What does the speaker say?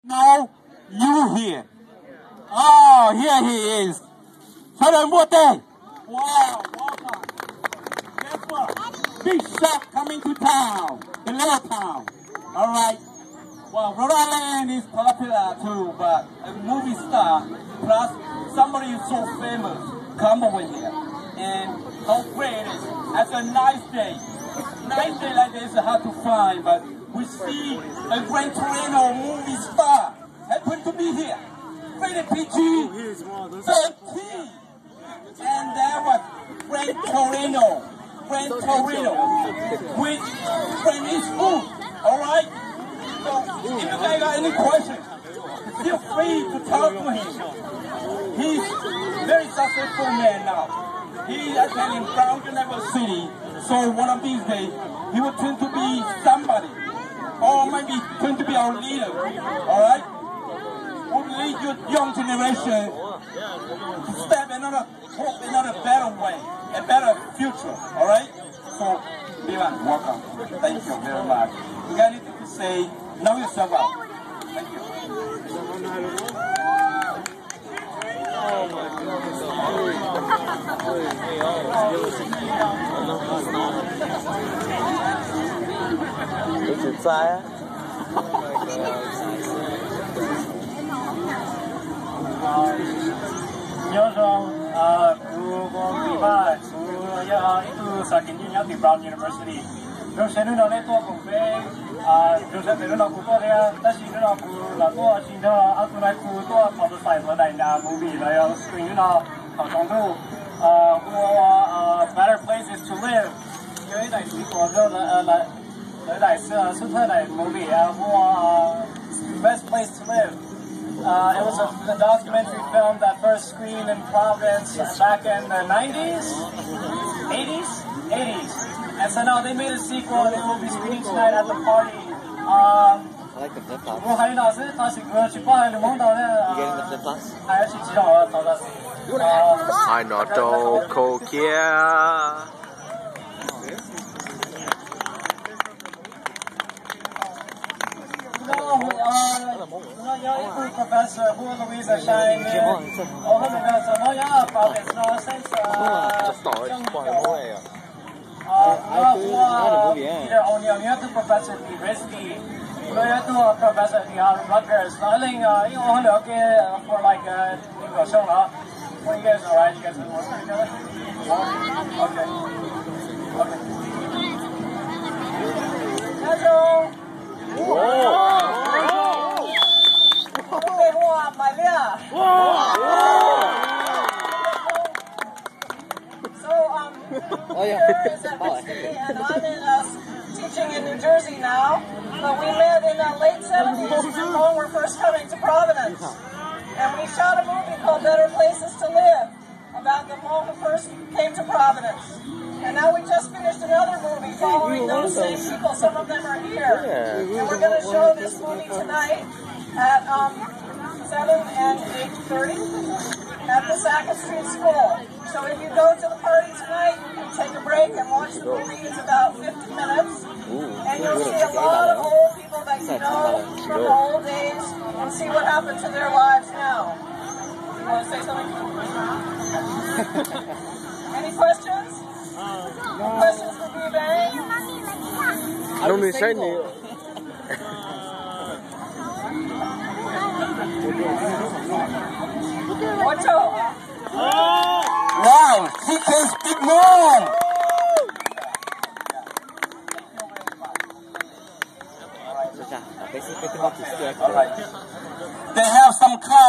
No, you here. Oh, here he is. Salam-Wote. Wow, welcome. Guess what? Big shot coming to town, the little town. All right. Well, Rhode Island is popular too, but a movie star plus somebody who's so famous come over here. And how great it is. That's a nice day. Nice day like this is hard to find, but we see a Gran Torino movie star happen to be here. Rated PG 13. And that was Gran Torino with Clint Eastwood. Alright? So if you guys got any questions, feel free to talk to him. He's a very successful man now. He actually in Gran Torino City, so one of these days he will turn to be somebody, or maybe turn to be our leader. Alright? We'll lead your young generation to step another better way, a better future. Alright? So, Bee Vang, welcome. Thank you very much. You got anything to say? Know yourself out. Thank you. Nhớ rằng của Bee Vang itu sakinnya di Brown University. Terus saya nak lepas tu ke, terus saya nak kuat dia, tapi saya nak kuat sini aku nak kuat publicize pada movie lah yang screen nak contoh better places to live. 有一代是广州的有一代是特的 movie best place to live. It was a documentary film that first screened in Providence back in the 90s, 80s. And so now they made a sequel and it will be screening tonight at the party. I like the flip-flops. I not do cokia. Professor who Louisa Shine Professor be risky. Professor Rutgers. For like when you guys alright, you guys been working together? Okay. Hello. Peter is at Michigan, and I'm teaching in New Jersey now. But we met in the late 70s when Hmong were first coming to Providence. And we shot a movie called Better Places to Live about the Hmong who first came to Providence. And now we just finished another movie following those same people. Some of them are here. And we're going to show this movie tonight at 7 and 8:30 at the Sackett Street School. So if you go to the party tonight, you can take a break and watch the movie. It's about 50 minutes. And you'll see a lot of old people that you know from the old days and see what happened to their lives now. You want to say something? Any questions? Questions for Bee Vang? I don't understand you. What's up? Wow, he can speak more. They have some cards.